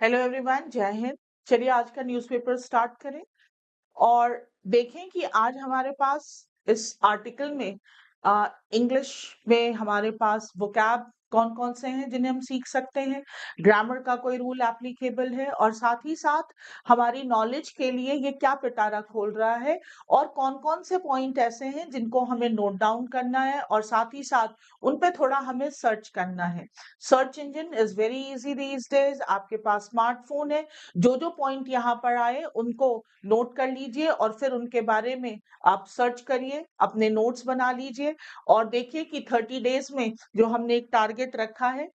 Hello everyone, जय हिंद। चलिए आज का न्यूज़पेपर स्टार्ट करें और देखें कि आज हमारे पास इस आर्टिकल में इंग्लिश में हमारे पास वोकैब कौन-कौन से हैं जिन्हें हम सीख सकते हैं, ग्रामर का कोई रूल एप्लीकेबल है और साथ ही साथ हमारी नॉलेज के लिए ये क्या पिटारा खोल रहा है और कौन-कौन से पॉइंट ऐसे हैं जिनको हमें नोट डाउन करना है और साथ ही साथ उन पे थोड़ा हमें सर्च करना है। Search engine is very easy these days. आपके पास स्मार्टफ़ोन है, जो-जो पॉइंट यहाँ पर आए उनको नोट कर लीजिए और फिर उनके बारे में आप सर्च करिए, अपने नोट्स बना लीजिए और देखिए कि 30 डेज़ में जो हमने एक टारगेट रखा है,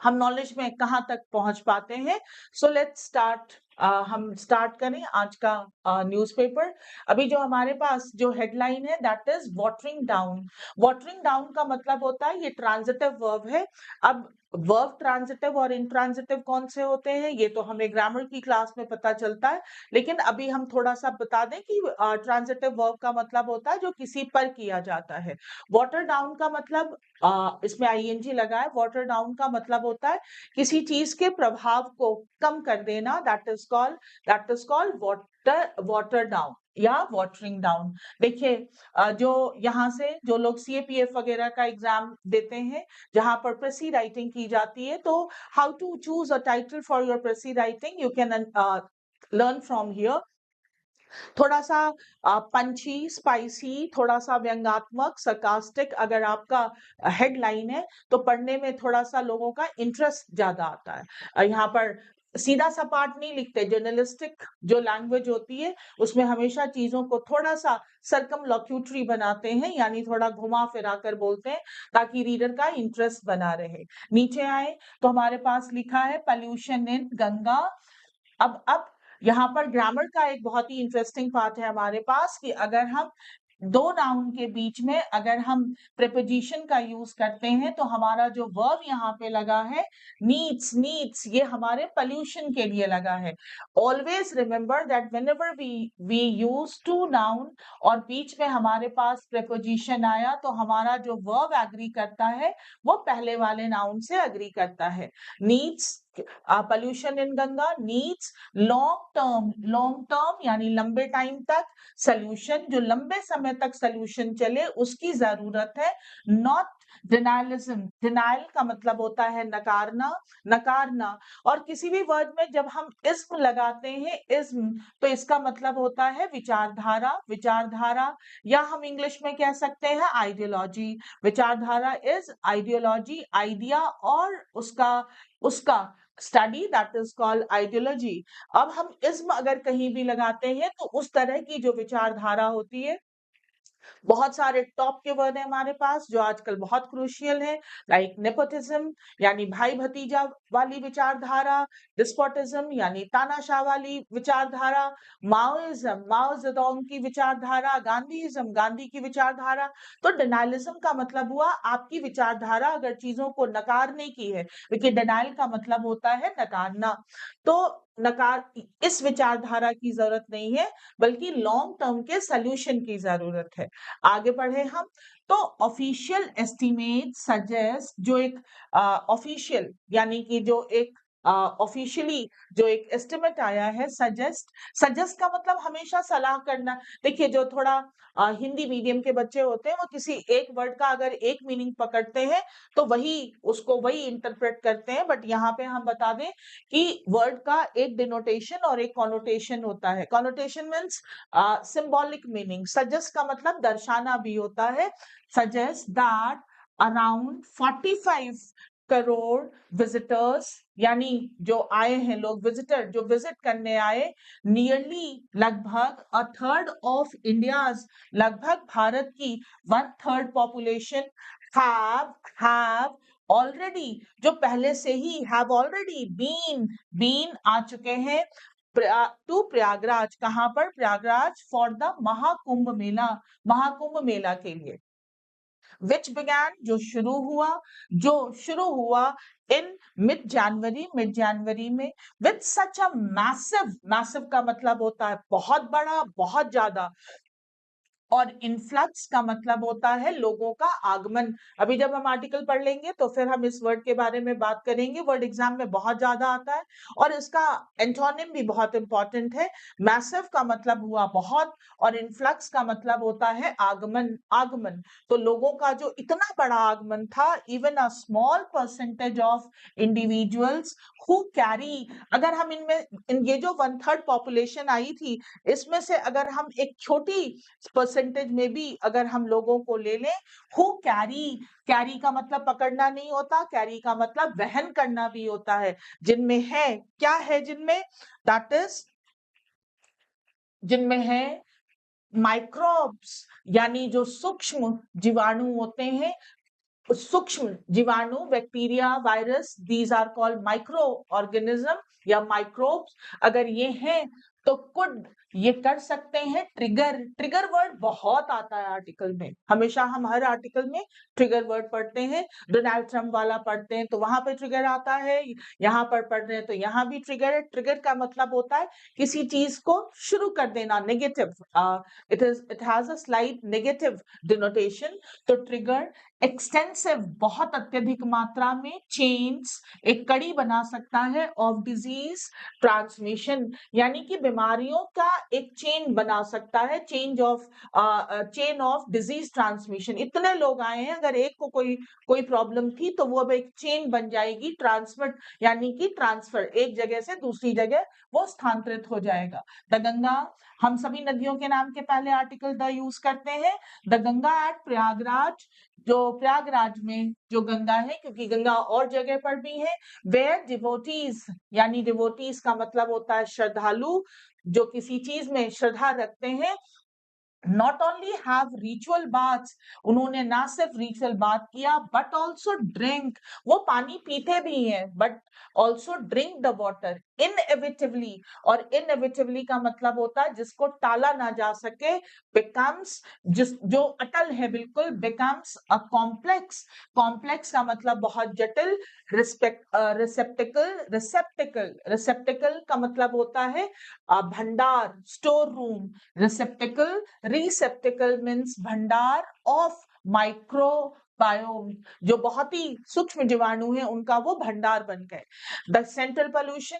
हम नॉलेज में कहाँ तक पहुँच पाते हैं। So let's start. हम स्टार्ट करें आज का न्यूज़पेपर। अभी जो हमारे पास जो हेडलाइन है that is watering down. Watering down का मतलब होता है ये ट्रांज़िटिव वर्ब है। अब वर्ब ट्रांज़िटिव और इंट्रांज़िटिव कौन से होते हैं ये तो हमें ग्रामर की क्लास में पता चलता है, लेकिन अभी हम थोड़ा-सा बता दें कि ट्रांज़िटिव वर्ब का मतलब होता है जो किसी पर किया जाता है। वाटर डाउन का मतलब इसमें आईएनजी लगा है। वाटर डाउन का मतलब होता है किसी चीज के प्रभाव को कम कर देना। That is called water water down या वाटरिंग डाउन। देखिए जो यहाँ से जो लोग सीएपीएफ वगैरह का एग्जाम देते हैं जहां पर प्रेसी राइटिंग की जाती है, तो how to choose a title for your precis writing you can learn from here. थोड़ा-सा पंची, स्पाइसी, थोड़ा-सा व्यंग्यात्मक, sarcastic अगर आपका हेडलाइन है, तो पढ़ने में थोड़ा-सा लोगों का इंटरेस्ट ज़्यादा आता है। यहाँ पर सीधा-सपाट नहीं लिखते, जर्नलिस्टिक जो लैंग्वेज होती है, उसमें हमेशा चीज़ों को थोड़ा-सा सर्कमलोक्यूटरी बनाते हैं, यानी थोड़ा घुमा-फिरा कर बोलते हैं, ताकि रीडर का इंटरेस्ट बना रहे। नीचे आएँ, तो हमारे पास लिखा है पॉल्यूशन इन गंगा। अब यहाँ पर ग्रामर का एक बहुत ही इंटरेस्टिंग पार्ट है हमारे पास कि अगर हम दो नाउन के बीच में अगर हम प्रीपोजिशन का यूज करते हैं तो हमारा जो वर्ब यहाँ पे लगा है नीड्स नीड्स, ये हमारे पोल्यूशन के लिए लगा है। Always remember that whenever we use two noun और बीच में हमारे पास प्रीपोजिशन आया तो हमारा जो वर्ब एग्री करता है वो पहले वाले नाउन से एग्री करता है। Needs pollution in Ganga needs long term यानी लंबे टाइम तक सॉल्यूशन, जो लंबे समय तक सॉल्यूशन चले उसकी जरूरत है। नॉट डिनायलिज्म। डिनायल का मतलब होता है नकारना, नकारना। और किसी भी वर्ड में जब हम इज्म लगाते हैं इज्म, तो इसका मतलब होता है विचारधारा, विचारधारा। या हम इंग्लिश में कह सकते हैं आइडियोलॉजी। विचारधारा इज आइडियोलॉजी, आइडिया और उसका उसका study, that is called ideology. अब हम इज्म अगर कहीं भी लगाते हैं तो उस तरह की जो विचारधारा होती है, बहुत सारे टॉप के वर्ड हैं हमारे पास जो आजकल बहुत क्रूशियल है, लाइक नेपोटिज्म यानी भाई भतीजा वाली विचारधारा, डिस्पोटिज्म यानी तानाशाह वाली विचारधारा, माओइज्म माओ जेडोंग की विचारधारा, गांधीइज्म गांधी की विचारधारा। तो डिनायलिज्म का मतलब हुआ आपकी विचारधारा अगर चीजों को नकारने की है, क्योंकि डिनायल का मतलब होता है नकारना। तो नकार इस विचारधारा की जरूरत नहीं है, बल्कि लॉन्ग टर्म के सॉल्यूशन की जरूरत है। आगे बढ़े हम, तो ऑफिशियल एस्टिमेट सजेस्ट, जो एक ऑफिशियल यानी कि जो एक ऑफिशियली जो एक एस्टिमेट आया है, सजेस्ट। सजेस्ट का मतलब हमेशा सलाह करना। देखिए जो थोड़ा हिंदी मीडियम के बच्चे होते हैं वो किसी एक वर्ड का अगर एक मीनिंग पकड़ते हैं तो वही उसको वही इंटरप्रेट करते हैं, बट यहाँ पे हम बता दें कि वर्ड का एक डिनोटेशन और एक कॉनोटेशन होता है। Connotation means symbolic meaning. Suggest का मतलब दर्शाना भी होता है। Suggest that around 45 crore visitors, यानी जो आए हैं लोग, विजिटर जो विजिट करने आए, नियरली लगभग अ थर्ड ऑफ इंडियाज, लगभग भारत की 1/3 पॉपुलेशन हैव ऑलरेडी, जो पहले से ही हैव ऑलरेडी बीन आ चुके हैं टू प्रयागराज। कहां पर? प्रयागराज फॉर द महाकुंभ मेला, महाकुंभ मेला के लिए। विच बिगैन जो शुरू हुआ इन मिड जनवरी में, with such a massive. Massive का मतलब होता है बहुत बड़ा, बहुत ज्यादा, और इन्फ्लक्स का मतलब होता है लोगों का आगमन। अभी जब हम आर्टिकल पढ़ लेंगे तो फिर हम इस वर्ड के बारे में बात करेंगे। वर्ड एग्जाम में बहुत ज्यादा आता है और इसका एंटोनिम भी बहुत इंपॉर्टेंट है। मैसिव का मतलब हुआ बहुत और इन्फ्लक्स का मतलब होता है आगमन। आगमन तो लोगों का जो इतना बड़ा आगमन था, even a small percentage of individuals who carry, अगर हम ये जो 1/3 पॉपुलेशन आई थी, इसमें से अगर हम एक छोटी परसेंटेज में भी अगर हम लोगों को ले लें, हु कैरी, कैरी का मतलब पकड़ना नहीं होता, कैरी का मतलब वहन करना भी होता है। जिनमें है, क्या है जिनमें, दैट इज, जिनमें है माइक्रोब्स, यानी जो सूक्ष्म जीवाणु होते हैं, सूक्ष्म जीवाणु, bacteria, virus, these are called micro organism या माइक्रोब्स। अगर ये हैं तो कुड, ये कर सकते हैं ट्रिगर। ट्रिगर वर्ड बहुत आता है आर्टिकल में, हमेशा हम हर आर्टिकल में ट्रिगर वर्ड पढ़ते हैं। डोनाल्ड ट्रम्प वाला पढ़ते हैं तो वहां पे ट्रिगर आता है, यहाँ पर पढ़ रहे हैं तो यहाँ भी ट्रिगर है। ट्रिगर का मतलब होता है किसी चीज को शुरू कर देना, negative, it has a slight negative denotation. तो ट्रिगर एक्सटेंसिव, बहुत अत्यधिक मात्रा में, चेन्स, एक कड़ी बना सकता है, ऑफ डिजीज ट्रांसमिशन, यानी कि बीमारियों का एक चेन बना सकता है, चेन ऑफ डिजीज ट्रांसमिशन। इतने लोग आए हैं, अगर एक को कोई प्रॉब्लम थी तो वो अब एक चेन बन जाएगी, ट्रांसमिट यानी कि ट्रांसफर, एक जगह से दूसरी जगह वो स्थानांतरित हो जाएगा। द गंगा, हम सभी नदियों के नाम के पहले आर्टिकल द यूज करते हैं। द गंगा एट प्रयागराज, जो प्रयागराज में जो गंगा है, क्योंकि गंगा और जगह पर भी है। वेयर डिवोटीज, यानी डिवोटीज का मतलब होता है श्रद्धालु, जो किसी चीज में श्रद्धा रखते हैं। Not only have ritual baths, उन्होंने ना सिर्फ रिचुअल बात किया, बट ऑल्सो ड्रिंक, वो पानी पीते भी हैं, but also drink the water inevitably. और इनएविटेबली का मतलब होता है जिसको टाला ना जा सके, बिकम्स, जो अटल है बिल्कुल, बिकम्स अ कॉम्प्लेक्स। कॉम्प्लेक्स का मतलब बहुत जटिल। रिसेप्टिकल, रिसेप्टिकल का मतलब होता है भंडार, स्टोर रूम। रिसेप्टिकल, रिसेप्टिकल मीन्स भंडार ऑफ माइक्रोबायोम, जो बहुत ही सूक्ष्म जीवाणु हैं उनका वो भंडार बन गए। The central pollution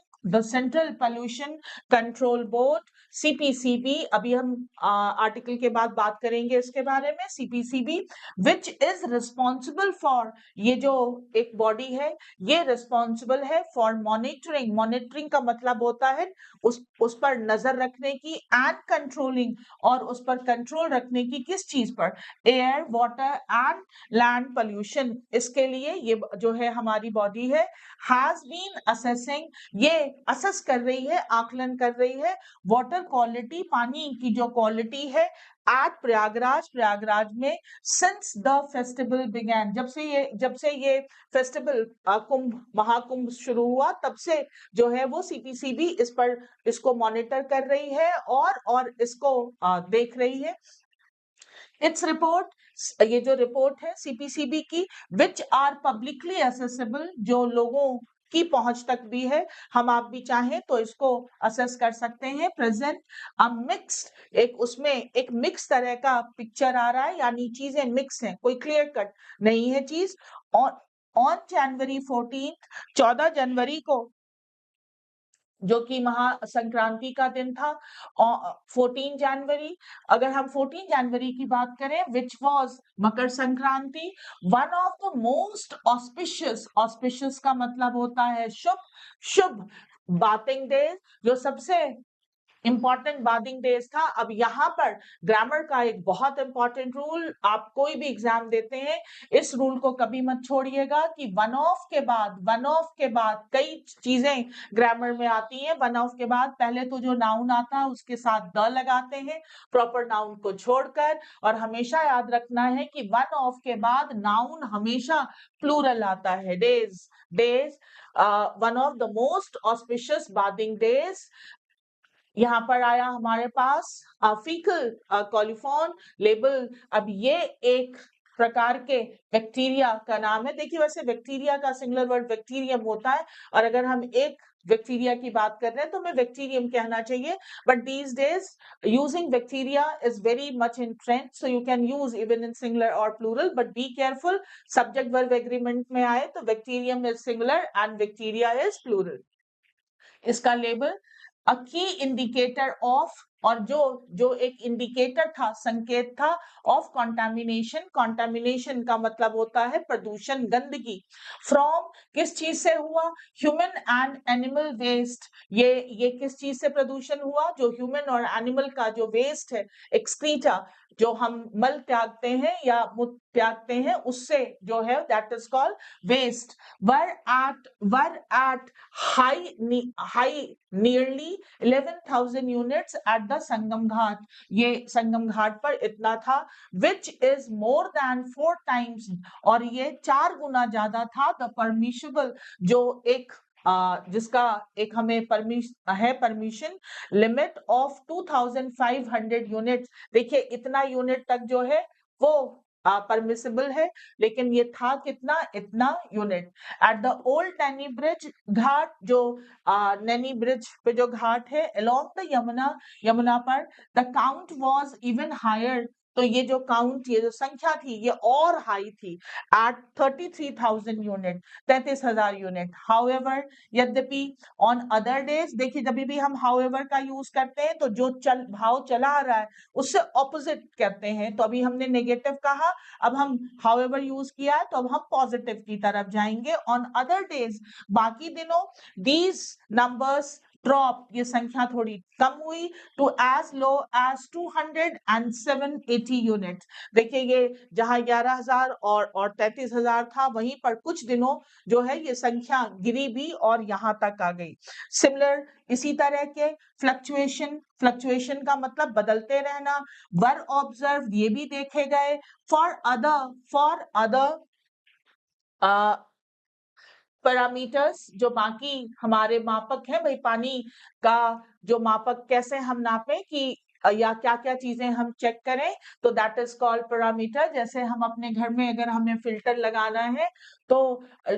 control board, CPCB, अभी हम आर्टिकल के बाद बात करेंगे इसके बारे में। CPCB which is responsible for, ये जो एक बॉडी है ये रिस्पॉन्सिबल है फॉर मॉनिटरिंग, मॉनिटरिंग का मतलब होता है उस पर नजर रखने की, एंड कंट्रोलिंग, और उस पर कंट्रोल रखने की, किस चीज पर, air, water and land pollution. इसके लिए ये जो है हमारी बॉडी है, हैज बीन असेसिंग, ये असेस कर रही है, आकलन कर रही है, वाटर क्वालिटी, पानी की जो क्वालिटी है, एट प्रयागराज, प्रयागराज में, सिंस द फेस्टिवल बिगैन, जब से ये फेस्टिवल कुंभ, महाकुंभ शुरू हुआ, तब से जो है वो सीपीसीबी इस पर, इसको मॉनिटर कर रही है और इसको देख रही है। इट्स रिपोर्ट, ये जो रिपोर्ट है सीपीसीबी की, विच आर पब्लिकली एसेसिबल, जो लोगों की पहुंच तक भी है, हम आप भी चाहें तो इसको असेस कर सकते हैं। प्रेजेंट अ मिक्स्ड, एक उसमें एक मिक्स तरह का पिक्चर आ रहा है, यानी चीजें मिक्स हैं, कोई क्लियर कट नहीं है चीज। ऑन ऑन जनवरी 14, 14 जनवरी को, जो कि महासंक्रांति का दिन था, 14 जनवरी, अगर हम 14 जनवरी की बात करें, which was Makar Sankranti, one of the most auspicious, auspicious का मतलब होता है शुभ, शुभ बाथिंग डेज, जो सबसे इंपॉर्टेंट बाथिंग डेज था। अब यहाँ पर ग्रामर का एक बहुत इंपॉर्टेंट रूल, आप कोई भी एग्जाम देते हैं इस रूल को कभी मत छोड़िएगा कि वन ऑफ के बाद कई चीजें ग्रामर में आती हैं। वन ऑफ के बाद पहले तो जो नाउन आता है उसके साथ द लगाते हैं, प्रॉपर नाउन को छोड़कर, और हमेशा याद रखना है कि वन ऑफ के बाद नाउन हमेशा प्लूरल आता है। Days, days, one of the most auspicious bathing days, यहाँ पर आया हमारे पास फीकल कॉलिफॉर्म लेबल। अब ये एक प्रकार के बैक्टीरिया का नाम है। देखिए वैसे बैक्टीरिया का सिंगुलर वर्ड बैक्टीरियम होता है, और अगर हम एक बैक्टीरिया की बात कर रहे हैं तो हमें बैक्टीरियम कहना चाहिए, but these days using bacteria is very much in trend, so you can use even in singular or plural, but be careful subject verb agreement में आए तो bacterium is singular and bacteria is plural. इसका label अ की indicator of, और जो जो एक indicator था, संकेत था ऑफ कंटामिनेशन। कंटामिनेशन का मतलब होता है प्रदूषण, गंदगी। फ्रॉम किस चीज से हुआ? Human and animal waste. ये किस चीज से प्रदूषण हुआ? जो ह्यूमन और एनिमल का जो वेस्ट है, एक्सक्रीटा, जो हम मल त्यागते हैं या मूत्र त्यागते हैं, उससे जो है that is called waste. Were at high nearly 11,000 units at the Sangam Ghat. ये संगम घाट पर इतना था, which is more than 4 times, और ये 4 गुना ज्यादा था द परमिशबल, जो एक जिसका एक हमें परमिशन लिमिट ऑफ 2,500 यूनिट्स। देखिए इतना यूनिट तक जो है वो परमिसिबल है, लेकिन ये था कितना? इतना unit. At the old Naini bridge ghat, जो नैनी ब्रिज पे जो घाट है अलोंग द यमुना पर, the count was even higher. तो ये जो काउंट, ये जो संख्या थी, ये और हाई थी एट 33,000 यूनिट, 33,000 यूनिट। हाउएवर, यद्यपि ऑन अदर डेज, देखिए जब भी हम हाउएवर का यूज करते हैं तो जो भाव चला आ रहा है उससे ऑपोजिट करते हैं। तो अभी हमने नेगेटिव कहा, अब हम हाउएवर यूज किया है, तो अब हम पॉजिटिव की तरफ जाएंगे। ऑन अदर डेज, बाकी दिनों, दीज नंबर्स ड्रॉप, ये संख्या थोड़ी कम हुई to as low as 20780 unit. देखिए ये जहां 11,000 और 33,000 था, वहीं पर कुछ दिनों जो है ये संख्या गिरी भी और यहां तक आ गई। सिमिलर इसी तरह के फ्लक्चुएशन का मतलब बदलते रहना। वर ऑब्जर्व, ये भी देखे गए। फॉर अदर पैरामीटर्स, जो बाकी हमारे मापक है, भाई पानी का जो मापक कैसे हम नापें कि या क्या क्या चीजें हम चेक करें, तो दैट इज कॉल्ड पैरामीटर। जैसे हम अपने घर में अगर हमें फिल्टर लगाना है तो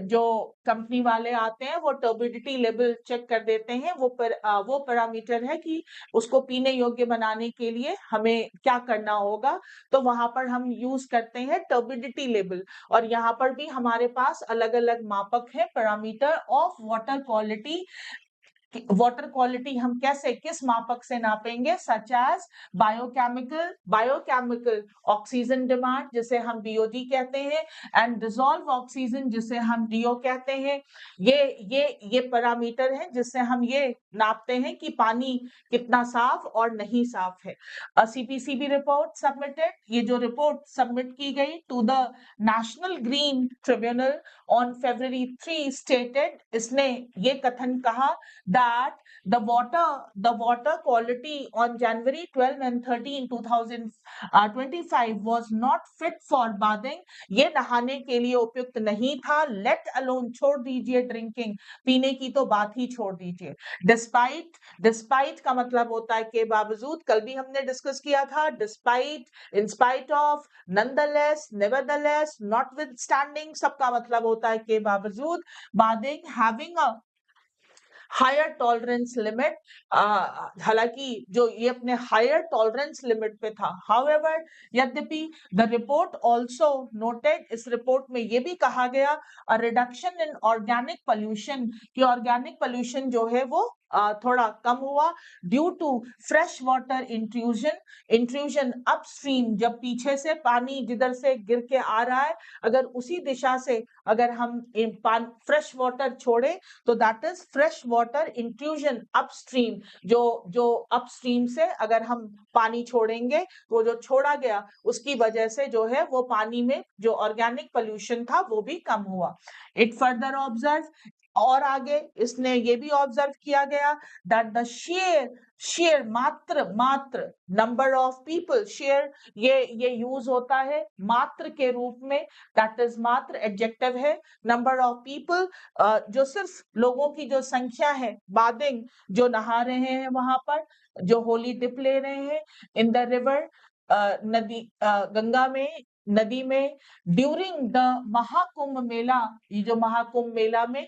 जो कंपनी वाले आते हैं वो टर्बिडिटी लेवल चेक कर देते हैं। वो पैरामीटर है कि उसको पीने योग्य बनाने के लिए हमें क्या करना होगा, तो वहां पर हम यूज करते हैं टर्बिडिटी लेवल। और यहाँ पर भी हमारे पास अलग अलग मापक है, parameter of water quality. Water quality हम कैसे, किस मापक से नापेंगे? Such as biochemical oxygen demand, जिसे हम बीओडी कहते हैं, एंड डिसॉल्व ऑक्सीजन, जिसे हम डीओ कहते हैं। ये पैरामीटर है जिससे हम ये नापते हैं कि पानी कितना साफ और नहीं साफ है। सीपीसीबी रिपोर्ट सबमिटेड, ये जो रिपोर्ट सबमिट की गई to the national green tribunal on February 3 stated, इसने ये कथन कहा that the water quality on January 12 and 13 2025 was not fit for bathing। ये नहाने के लिए उपयुक्त नहीं था। let alone, छोड़ दीजिए ड्रिंकिंग, पीने की तो बात ही छोड़ दीजिए। डिस्पाइट का मतलब होता है के बावजूद, कल भी हमने डिस्कस किया था। Despite, in spite of, nonetheless, nevertheless, notwithstanding, सबका मतलब होता है के बावजूद। Bathing having a higher tolerance limit, हालांकि जो ये अपने हायर टॉलरेंस लिमिट पे था। हाउएवर, यद्यपि द रिपोर्ट ऑल्सो नोटेड, इस रिपोर्ट में ये भी कहा गया a reduction in organic pollution, कि ऑर्गेनिक पोल्यूशन जो है वो थोड़ा कम हुआ due to fresh water intrusion upstream. जब पीछे से पानी जिधर से गिर के आ रहा है, अगर उसी दिशा से अगर हम फ्रेश वाटर छोड़े तो that is fresh water intrusion upstream. जो अपस्ट्रीम से अगर हम पानी छोड़ेंगे, वो जो छोड़ा गया उसकी वजह से जो है वो पानी में जो ऑर्गेनिक पोल्यूशन था वो भी कम हुआ। इट फर्दर ऑब्जर्व, और आगे इसने ये भी ऑब्जर्व किया गया दैट द शेयर मात्र नंबर ऑफ पीपल, शेयर ये यूज होता है मात्र के रूप में, दैट इज मात्र एडजेक्टिव है। नंबर ऑफ पीपल, जो सिर्फ लोगों की जो संख्या है, बादिंग जो नहा रहे हैं वहां पर, जो होली डिप ले रहे हैं इन द रिवर, नदी, गंगा में, नदी में, ड्यूरिंग द महाकुंभ मेला, ये जो महाकुंभ मेला में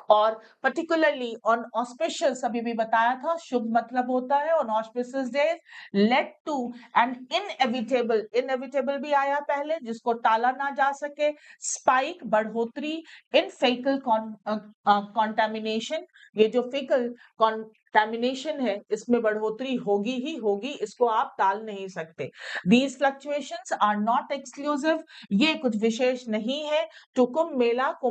और पर्टिकुलरली ऑन ऑस्पिशियस अभी भी बताया था, शुभ मतलब होता है on auspicious days, led to and inevitable भी आया पहले, जिसको टाला ना जा सके, स्पाइक बढ़ोतरी इन फेकल कॉन्टामिनेशन, ये जो फेकल कॉन्टामिनेशन है इसमें बढ़ोतरी होगी ही होगी, इसको आप टाल नहीं सकते। These fluctuations are not exclusive, ये कुछ विशेष नहीं है टू कुंभ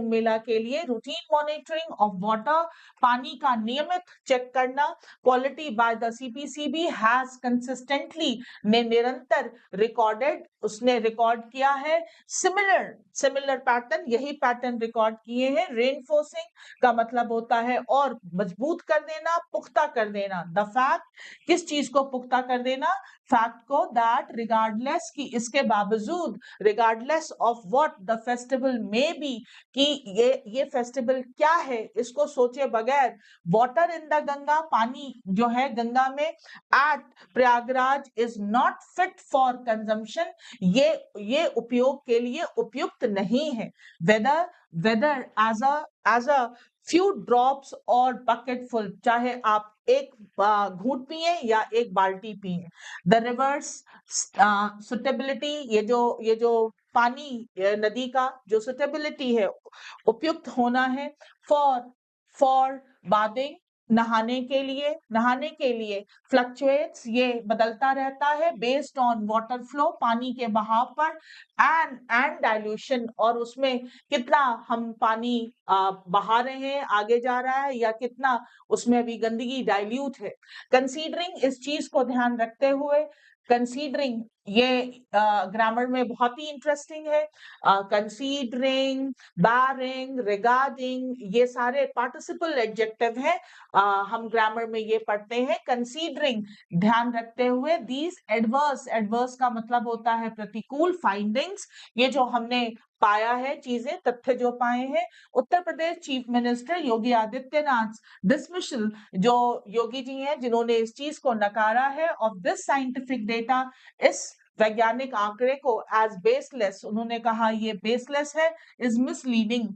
मेला के लिए रूटीन मॉनिटरिंग ऑफ वाटर, पानी का नियमित चेक करना, quality by the CPCB has consistently, ने निरंतर रिकॉर्डेड, उसने रिकॉर्ड किया है, सिमिलर पैटर्न, यही पैटर्न रिकॉर्ड किए हैं। रेनफोर्सिंग का मतलब होता है और मजबूत कर देना, पुख्ता कर देना। द फैक्ट, किस चीज को पुख्ता कर देना? फैक्ट को, दैट रिगार्डलेस, कि इसके बावजूद, regardless of what the festival में बी, कि ये फेस्टिवल क्या है इसको सोचे बगैर, वाटर इन द गंगा, पानी जो है गंगा में, at Prayagraj is not fit for consumption, ये उपयोग के लिए उपयुक्त नहीं है। Whether as a few drops और बकेट फुल, चाहे आप एक घूंट पिए या एक बाल्टी पिए। द रिवर्स सुटेबिलिटी, ये जो पानी नदी का जो सुटेबिलिटी है, उपयुक्त होना है, फॉर बादिंग, नहाने के लिए फ्लक्चुएट्स, ये बदलता रहता है, बेस्ड ऑन वाटर फ्लो, पानी के बहाव पर, एंड डाइल्यूशन, और उसमें कितना हम पानी बहा रहे हैं, आगे जा रहा है, या कितना उसमें अभी गंदगी डाइल्यूट है। कंसीडरिंग, इस चीज को ध्यान रखते हुए, कंसीडरिंग, ये ग्रामर में बहुत ही इंटरेस्टिंग है। कंसीडरिंग, बैरिंग, रिगार्डिंग, ये सारे पार्टिसिपल एडजेक्टिव हैं, हम ग्रामर में ये पढ़ते हैं। कंसीडरिंग, ध्यान रखते हुए, दीज एडवर्स का मतलब होता है प्रतिकूल, फाइंडिंग्स, ये जो हमने पाया है, चीजें, तथ्य जो पाए हैं। Uttar Pradesh chief minister Yogi Adityanath dismissal, जो योगी जी हैं जिन्होंने इस चीज को नकारा है, ऑफ दिस साइंटिफिक डेटा, इस वैज्ञानिक आंकड़े को, एज बेसलेस, उन्होंने कहा ये बेसलेस है, इज मिसलीडिंग,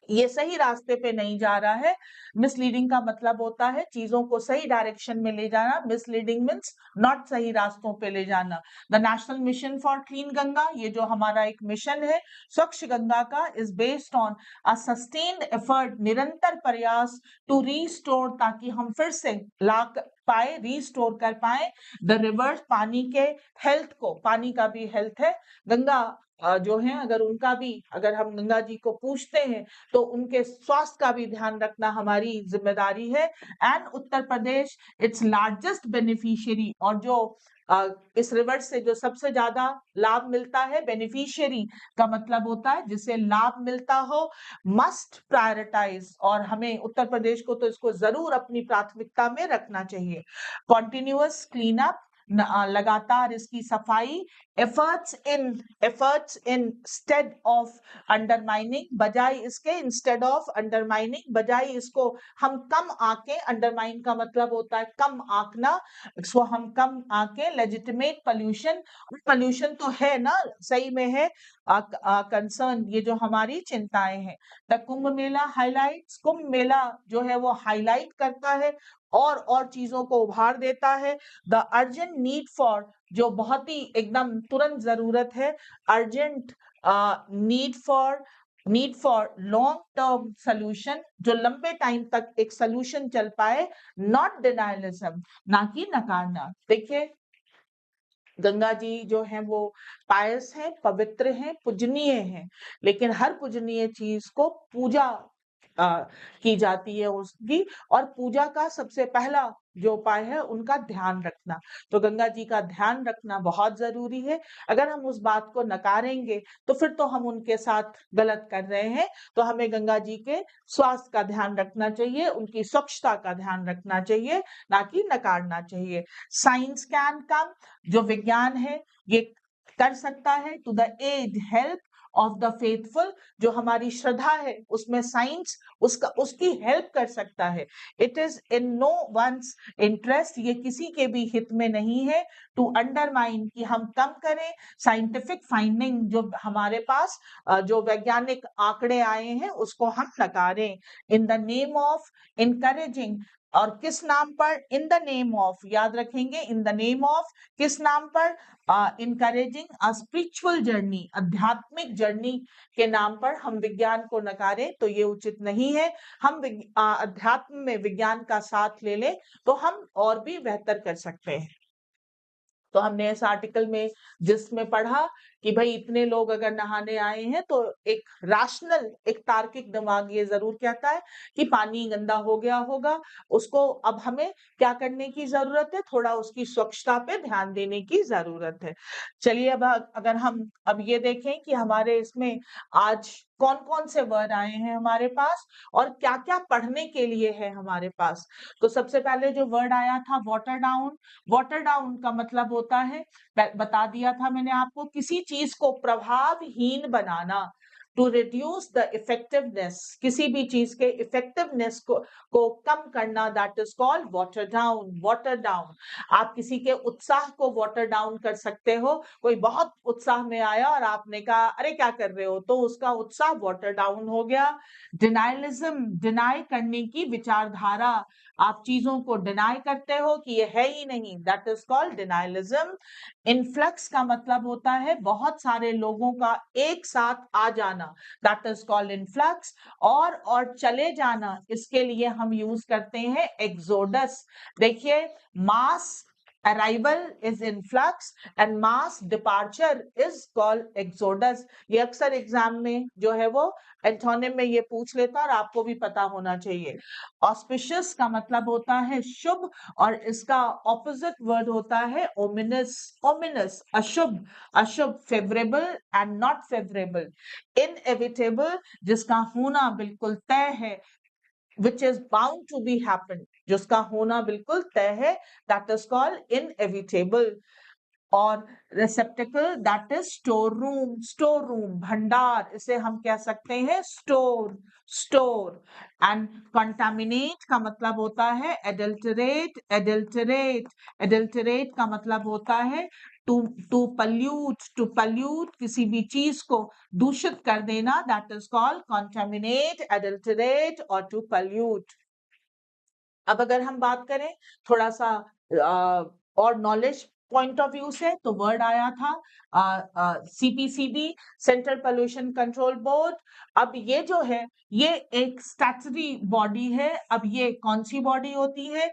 ये सही रास्ते पे नहीं जा रहा है। मिसलीडिंग का मतलब होता है चीजों को सही डायरेक्शन में ले जाना, मिसलीडिंग मीन्स नॉट सही रास्तों पे ले जाना। The national mission for clean Ganga, ये जो हमारा एक मिशन है स्वच्छ गंगा का, is based on a sustained effort, निरंतर प्रयास, टू रीस्टोर, ताकि हम फिर से ला पाए, रीस्टोर कर पाए, द रिवर्स, पानी के हेल्थ को, पानी का भी हेल्थ है, गंगा जो है, अगर हम गंगा जी को पूछते हैं तो उनके स्वास्थ्य का भी ध्यान रखना हमारी जिम्मेदारी है। And Uttar Pradesh its largest beneficiary, और जो इस रिवर से जो सबसे ज्यादा लाभ मिलता है, बेनिफिशियरी का मतलब होता है जिसे लाभ मिलता हो, मस्ट प्रायोरिटाइज, और हमें उत्तर प्रदेश को तो इसको जरूर अपनी प्राथमिकता में रखना चाहिए। कॉन्टिन्यूअस क्लीन अप, लगातार इसकी सफाई, efforts instead of undermining, बजाय इसके, इंस्टेड ऑफ अंडरमाइनिंग, बजाय इसको हम कम आके, अंडरमाइन का मतलब होता है कम आंकना, इसको हम कम आके, लेजिटिमेट पोल्यूशन, पोल्यूशन तो है ना, सही में है कंसर्न, ये जो हमारी चिंताएं हैं। द कुंभ मेला हाईलाइट्स, कुंभ मेला जो है वो हाईलाइट करता है और चीजों को उभार देता है। द अर्जेंट नीड फॉर, जो बहुत ही एकदम तुरंत जरूरत है, urgent need for long term solution, जो लंबे टाइम तक एक सोल्यूशन चल पाए, नॉट डिनायलिज्म, ना कि नकारना। देखिए, गंगा जी जो है वो पायस है, पवित्र है, पूजनीय है, लेकिन हर पूजनीय चीज को पूजा की जाती है उसकी, और पूजा का सबसे पहला जो उपाय है उनका ध्यान रखना, तो गंगा जी का ध्यान रखना बहुत जरूरी है। अगर हम उस बात को नकारेंगे तो फिर तो हम उनके साथ गलत कर रहे हैं, तो हमें गंगा जी के स्वास्थ्य का ध्यान रखना चाहिए, उनकी स्वच्छता का ध्यान रखना चाहिए, ना कि नकारना चाहिए। साइंस कैन कम, जो विज्ञान है ये कर सकता है, to the aid, help of the faithful, जो हमारी श्रद्धा है उसमें साइंस उसकी हेल्प कर सकता है। It is in no one's interest, ये किसी के भी हित में नहीं है टू अंडरमाइन, कि हम कम करें साइंटिफिक फाइंडिंग, जो हमारे पास जो वैज्ञानिक आंकड़े आए हैं उसको हम नकारें, in the name of encouraging, और किस नाम पर, इन द नेम ऑफ, याद रखेंगे, इन द नेम ऑफ, किस नाम पर, इनकरेजिंग अ स्पिरिचुअल जर्नी, आध्यात्मिक जर्नी के नाम पर हम विज्ञान को नकारें, तो ये उचित नहीं है। हम अध्यात्म में विज्ञान का साथ ले लें तो हम और भी बेहतर कर सकते हैं। तो हमने इस आर्टिकल में जिसमें पढ़ा कि भाई इतने लोग अगर नहाने आए हैं तो एक राशनल, एक तार्किक दिमाग ये जरूर कहता है कि पानी गंदा हो गया होगा, उसको अब हमें क्या करने की जरूरत है, थोड़ा उसकी स्वच्छता पे ध्यान देने की जरूरत है। चलिए अब अगर हम अब ये देखें कि हमारे इसमें आज कौन कौन से वर्ड आए हैं हमारे पास और क्या क्या पढ़ने के लिए है हमारे पास। तो सबसे पहले जो वर्ड आया था वाटर डाउन। वाटर डाउन का मतलब होता है, बता दिया था मैंने आपको, किसी चीज को प्रभावहीन बनाना, टू रिड्यूस द इफेक्टिवनेस, किसी भी चीज के इफेक्टिवनेस को कम करना, that is called water down. Water down, आप किसी के उत्साह को वाटर डाउन कर सकते हो। कोई बहुत उत्साह में आया और आपने कहा अरे क्या कर रहे हो, तो उसका उत्साह वाटर डाउन हो गया। डिनाइलिज्म, डिनाई करने की विचारधारा, आप चीजों को डिनाई करते हो कि ये है ही नहीं, दैट इज कॉल्ड डिनाइलिज्म। इनफ्लक्स का मतलब होता है बहुत सारे लोगों का एक साथ आ जाना, दैट इज कॉल्ड इनफ्लक्स। और चले जाना, इसके लिए हम यूज करते हैं एक्सोडस। देखिए, mass arrival is influx and mass departure is called exodus. ये अक्सर एग्जाम में जो है वो एंटोनिम में ये पूछ लेता और आपको भी पता होना चाहिए। ऑस्पिशियस का मतलब होता है शुभ, और इसका ऑपोजिट वर्ड होता है ओमिनस। ओमिनस अशुभ, अशुभ favourable and not favourable. Inevitable, जिसका होना बिल्कुल तय है, which is bound to be happen, जिसका होना बिल्कुल तय है, that is called inevitable। और receptacle, that is store room, store room भंडार, इसे हम कह सकते हैं store, store। and contaminate का मतलब होता है adulterate, adulterate, adulterate का मतलब होता है to pollute, to pollute, किसी भी चीज को दूषित कर देना, that is called contaminate, adulterate और to pollute। अब अगर हम बात करें थोड़ा सा और नॉलेज पॉइंट ऑफ व्यू से, तो वर्ड आया था CPCB, central pollution control board. अब ये जो है ये एक स्टैट्यूटरी बॉडी है। अब ये कौन सी बॉडी होती है,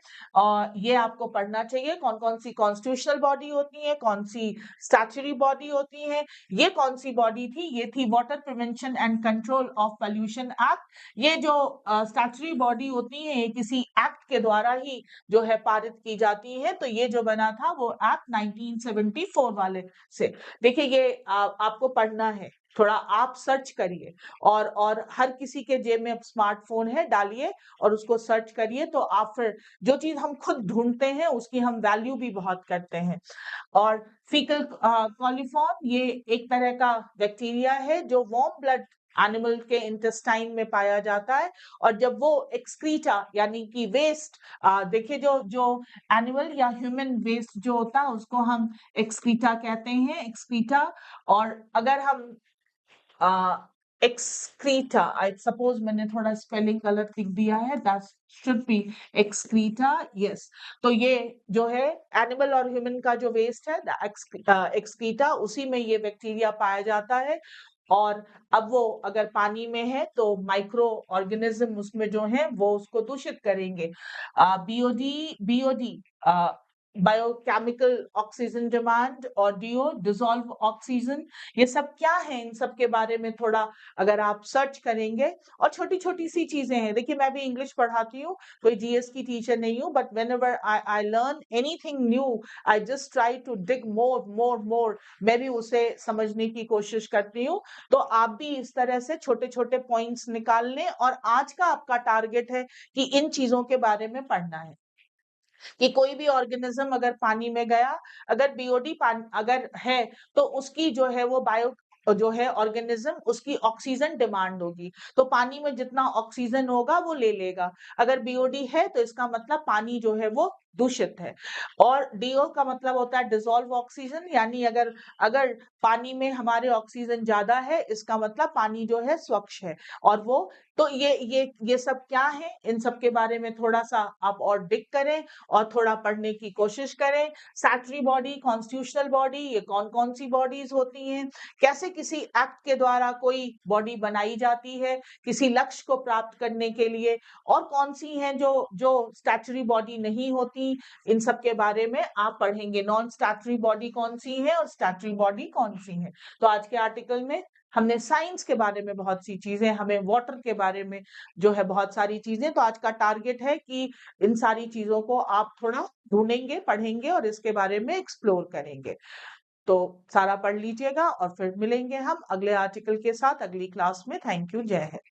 ये आपको पढ़ना चाहिए, कौन कौन सी कॉन्स्टिट्यूशनल बॉडी होती है, कौन सी स्टैट्यूटरी बॉडी होती है। ये कौन सी बॉडी थी, ये थी water prevention and control of pollution act. ये जो स्टैट्यूटरी बॉडी होती है ये किसी एक्ट के द्वारा ही जो है पारित की जाती है। तो ये जो बना था वो एक्ट 1974 वाले से। देखिए ये आपको पढ़ना है, थोड़ा आप सर्च करिए, और हर किसी के जेब में स्मार्टफोन है, डालिए और उसको सर्च करिए, तो आप फिर जो चीज हम खुद ढूंढते हैं उसकी हम वैल्यू भी बहुत करते हैं। और फीकल कॉलिफॉर्म, ये एक तरह का बैक्टीरिया है जो वार्म ब्लड एनिमल के इंटेस्टाइन में पाया जाता है। और जब वो एक्सक्रीटा यानी कि वेस्ट, देखिए जो एनिमल या ह्यूमन वेस्ट जो होता है उसको हम एक्सक्रीटा कहते हैं, एक्सक्रीटा। और अगर हम एक्सक्रीटा, आई सपोज मैंने थोड़ा स्पेलिंग गलत लिख दिया है, that should be excreta, yes. तो ये जो है एनिमल और ह्यूमन का जो वेस्ट है एक्सक्रीटा, उसी में ये बैक्टीरिया पाया जाता है। और अब वो अगर पानी में है तो माइक्रो ऑर्गेनिज्म उसमें जो है वो उसको दूषित करेंगे। BOD, BOD biochemical oxygen demand, और डीओ डिसॉल्व ऑक्सीजन, ये सब क्या है, इन सब के बारे में थोड़ा अगर आप सर्च करेंगे। और छोटी छोटी सी चीजें हैं, देखिए मैं भी इंग्लिश पढ़ाती हूँ, कोई जीएस की टीचर नहीं हूँ, but whenever I learn anything new I just try to dig more more more, मैं भी उसे समझने की कोशिश करती हूँ। तो आप भी इस तरह से छोटे छोटे पॉइंट्स निकाल लें, और आज का आपका टारगेट है कि इन चीजों के बारे में पढ़ना है कि कोई भी ऑर्गेनिज्म अगर पानी में गया, अगर बीओडी अगर है तो उसकी जो है वो बायो जो है ऑर्गेनिज्म उसकी ऑक्सीजन डिमांड होगी, तो पानी में जितना ऑक्सीजन होगा वो ले लेगा। अगर बीओडी है तो इसका मतलब पानी जो है वो दूषित है। और डीओ का मतलब होता है डिसॉल्व ऑक्सीजन, यानी अगर अगर पानी में हमारे ऑक्सीजन ज्यादा है इसका मतलब पानी जो है स्वच्छ है। और वो तो ये सब क्या है, इन सब के बारे में थोड़ा सा आप और डिग करें और थोड़ा पढ़ने की कोशिश करें। स्टैट्यूटरी बॉडी, कॉन्स्टिट्यूशनल बॉडी, ये कौन कौन सी बॉडीज होती हैं, कैसे किसी एक्ट के द्वारा कोई बॉडी बनाई जाती है किसी लक्ष्य को प्राप्त करने के लिए, और कौन सी हैं जो जो स्टैट्यूटरी बॉडी नहीं होती, इन सब के बारे में आप पढ़ेंगे। नॉन स्टैट्यूटरी बॉडी कौन सी है और स्टैट्यूटरी बॉडी कौन सी है। तो आज के आर्टिकल में हमने साइंस के बारे में बहुत सी चीजें, हमें वाटर के बारे में जो है बहुत सारी चीजें, तो आज का टारगेट है कि इन सारी चीजों को आप थोड़ा ढूंढेंगे, पढ़ेंगे और इसके बारे में एक्सप्लोर करेंगे। तो सारा पढ़ लीजिएगा और फिर मिलेंगे हम अगले आर्टिकल के साथ अगली क्लास में। Thank you. जय हिंद।